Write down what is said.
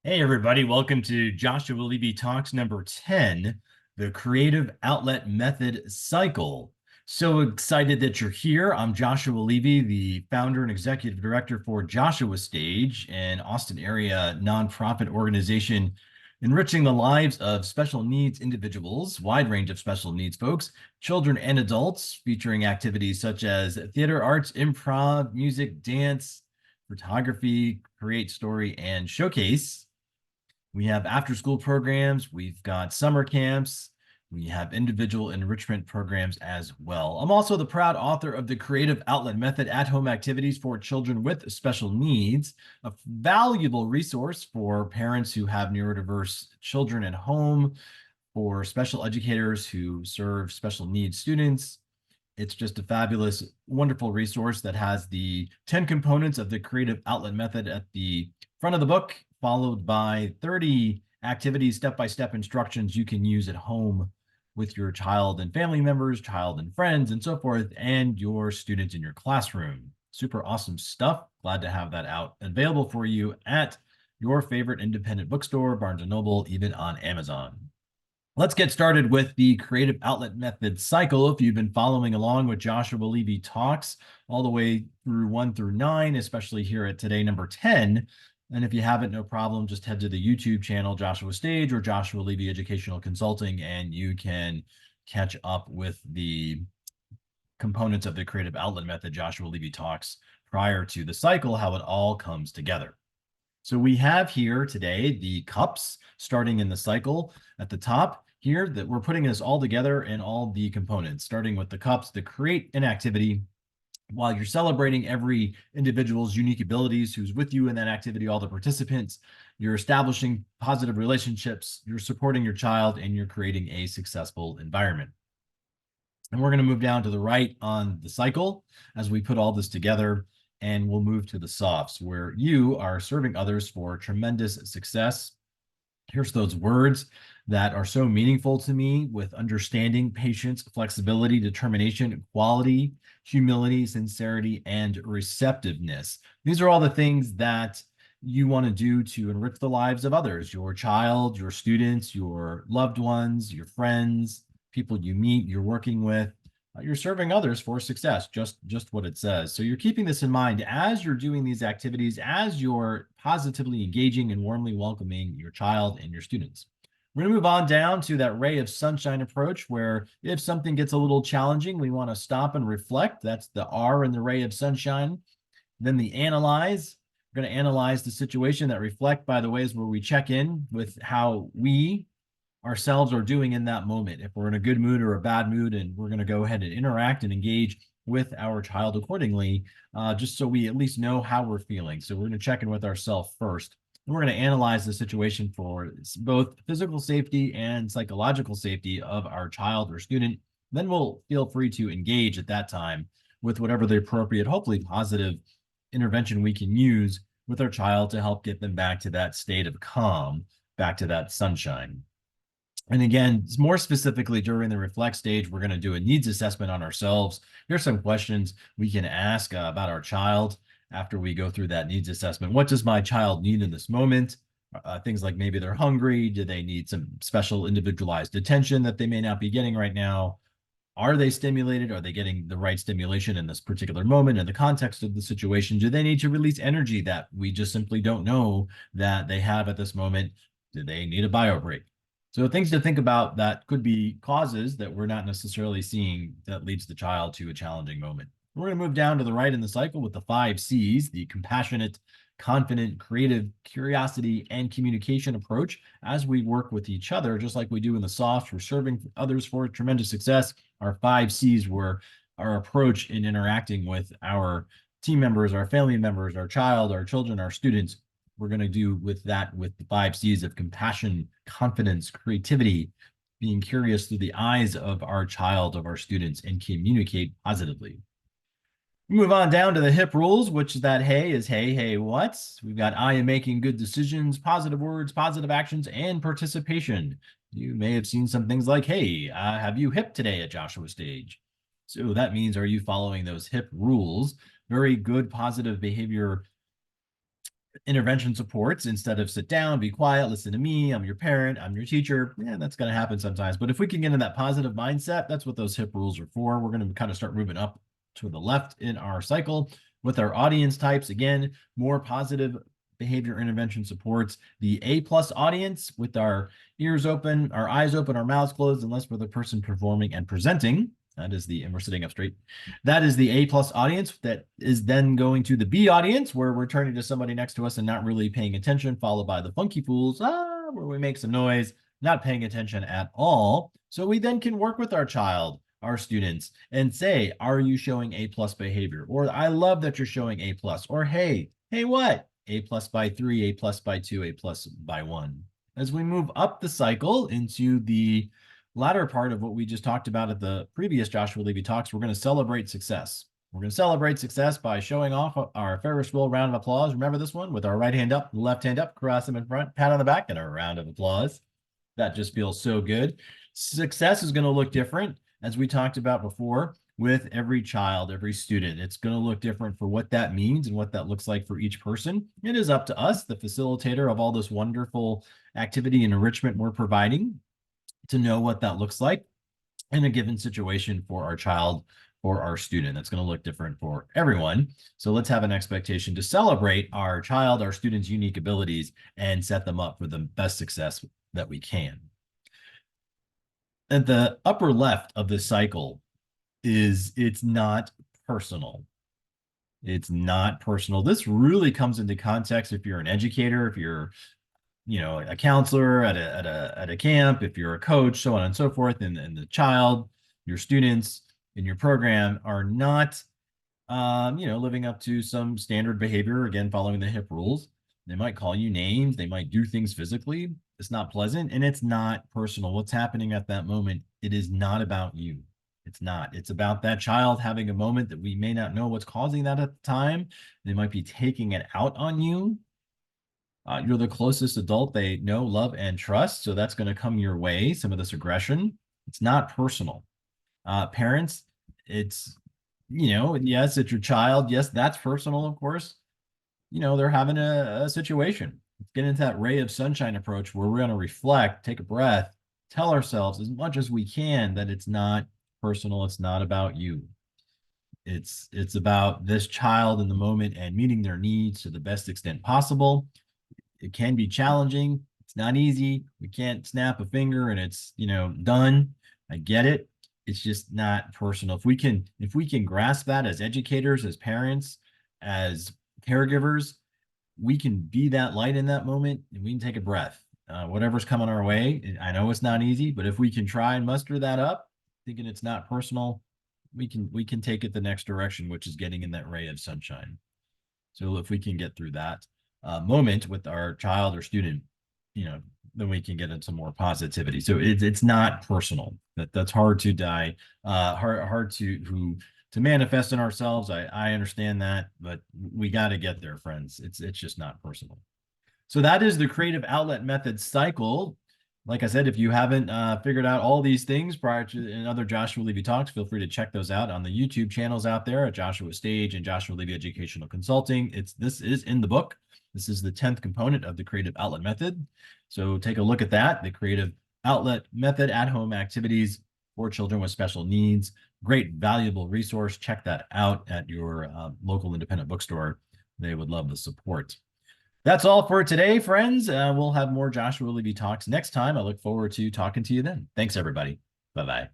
Hey, everybody. Welcome to Joshua Levy Talks number 10, the Creative Outlet Method Cycle. So excited that you're here. I'm Joshua Levy, the founder and executive director for Joshua Stage, an Austin area nonprofit organization enriching the lives of special needs individuals, wide range of special needs folks, children and adults, featuring activities such as theater arts, improv, music, dance, photography, create story, and showcase. We have after school programs, we've got summer camps, we have individual enrichment programs as well. I'm also the proud author of the Creative Outlet Method at-home activities for children with special needs, a valuable resource for parents who have neurodiverse children at home, for special educators who serve special needs students. It's just a fabulous, wonderful resource that has the 10 components of the Creative Outlet Method at the front of the book, followed by 30 activities, step-by-step instructions you can use at home with your child and family members, child and friends, and so forth, and your students in your classroom. Super awesome stuff. Glad to have that out available for you at your favorite independent bookstore, Barnes & Noble, even on Amazon. Let's get started with the Creative Outlet Method cycle. If you've been following along with Joshua Levy Talks all the way through 1 through 9, especially here at today, number 10, and if you haven't, no problem, just head to the YouTube channel, Joshua Stage or Joshua Levy Educational Consulting, and you can catch up with the components of the Creative Outlet Method, Joshua Levy Talks, prior to the cycle, how it all comes together. So we have here today the cups starting in the cycle at the top here that we're putting this all together in all the components, starting with the cups to create an activity while you're celebrating every individual's unique abilities who's with you in that activity, all the participants. You're establishing positive relationships, you're supporting your child, and you're creating a successful environment. And we're going to move down to the right on the cycle as we put all this together, and we'll move to the softs where you are serving others for tremendous success. Here's those words that are so meaningful to me with understanding, patience, flexibility, determination, quality, humility, sincerity, and receptiveness. These are all the things that you want to do to enrich the lives of others, your child, your students, your loved ones, your friends, people you meet, you're working with. You're serving others for success, just what it says. So you're keeping this in mind as you're doing these activities, as you're positively engaging and warmly welcoming your child and your students. We're going to move on down to that ray of sunshine approach where if something gets a little challenging, we want to stop and reflect. That's the R in the ray of sunshine. Then the analyze. We're going to analyze the situation. That reflect, by the way, is where we check in with how we ourselves are doing in that moment. If we're in a good mood or a bad mood, and we're going to go ahead and interact and engage with our child accordingly, just so we at least know how we're feeling. So we're going to check in with ourselves first. And we're going to analyze the situation for both physical safety and psychological safety of our child or student. Then we'll feel free to engage at that time with whatever the appropriate, hopefully positive intervention we can use with our child to help get them back to that state of calm, back to that sunshine. And again, more specifically during the reflect stage, we're going to do a needs assessment on ourselves. Here's some questions we can ask about our child after we go through that needs assessment. What does my child need in this moment? Things like maybe they're hungry. Do they need some special individualized attention that they may not be getting right now? Are they stimulated? Are they getting the right stimulation in this particular moment in the context of the situation? Do they need to release energy that we just simply don't know that they have at this moment? Do they need a bio break? So things to think about that could be causes that we're not necessarily seeing that leads the child to a challenging moment. We're going to move down to the right in the cycle with the 5 C's, the compassionate, confident, creative, curiosity, and communication approach as we work with each other, just like we do in the soft. We're serving others for tremendous success. Our 5 C's were our approach in interacting with our team members, our family members, our child, our children, our students. We're going to do with that with the 5 C's of compassion, confidence, creativity, being curious through the eyes of our child, of our students, and communicate positively. Move on down to the HIP rules, which is that hey is hey, hey, what's? We've got I am making good decisions, positive words, positive actions, and participation. You may have seen some things like, hey, have you hip today at Joshua Stage? So that means, are you following those HIP rules? Very good positive behavior intervention supports instead of sit down, be quiet, listen to me, I'm your parent, I'm your teacher. Yeah, that's going to happen sometimes. But if we can get in that positive mindset, that's what those hip rules are for. We're going to kind of start moving up to the left in our cycle with our audience types. Again, more positive behavior intervention supports the A plus audience with our ears open, our eyes open, our mouths closed, unless we're the person performing and presenting. And we're sitting up straight. That is the A plus audience. That is then going to the B audience, where we're turning to somebody next to us and not really paying attention, followed by the funky fools, where we make some noise, not paying attention at all. So we then can work with our child, our students, and say, are you showing A plus behavior? Or I love that you're showing A plus. Or hey, what? A plus by 3, A plus by 2, A plus by 1. As we move up the cycle into the latter part of what we just talked about at the previous Joshua Levy Talks, we're going to celebrate success. We're going to celebrate success by showing off our Ferris wheel round of applause. Remember this one? With our right hand up, left hand up, cross them in front, pat on the back, and a round of applause. That just feels so good. Success is going to look different, as we talked about before, with every child, every student. It's going to look different for what that means and what that looks like for each person. It is up to us, the facilitator of all this wonderful activity and enrichment we're providing, to know what that looks like in a given situation for our child or our student. That's going to look different for everyone. So let's have an expectation to celebrate our child, our student's unique abilities, and set them up for the best success that we can. At the upper left of this cycle is it's not personal. It's not personal. This really comes into context if you're an educator, if you're a counselor at a camp, if you're a coach, so on and so forth, and the child, your students in your program are not, living up to some standard behavior, again, following the hip rules. They might call you names. They might do things physically. It's not pleasant, and it's not personal. What's happening at that moment, it is not about you. It's not. It's about that child having a moment that we may not know what's causing that at the time. They might be taking it out on you. You're the closest adult they know, love, and trust. So that's going to come your way, some of this aggression. It's not personal. Parents, it's, yes, it's your child. Yes, that's personal, of course. They're having a situation. Let's get into that ray of sunshine approach where we're going to reflect, take a breath, tell ourselves as much as we can that it's not personal. It's not about you. It's about this child in the moment and meeting their needs to the best extent possible. It can be challenging. It's not easy. We can't snap a finger and it's, done. I get it. It's just not personal. If we can grasp that as educators, as parents, as caregivers, we can be that light in that moment and we can take a breath. Whatever's coming our way, I know it's not easy, but if we can try and muster that up, thinking it's not personal, we can take it the next direction, which is getting in that ray of sunshine. So if we can get through that moment with our child or student, then we can get into more positivity. So it's not personal. That's hard to hard to manifest in ourselves. I understand that, but we got to get there, friends. It's just not personal. So that is the creative outlet method cycle. Like I said, if you haven't figured out all these things prior to in other Joshua Levy Talks, feel free to check those out on the YouTube channels out there at Joshua Stage and Joshua Levy Educational Consulting. This is in the book. This is the 10th component of the creative outlet method. So take a look at that, the creative outlet method at-home activities for children with special needs. Great, valuable resource. Check that out at your local independent bookstore. They would love the support. That's all for today, friends. We'll have more Joshua Levy Talks next time. I look forward to talking to you then. Thanks, everybody. Bye-bye.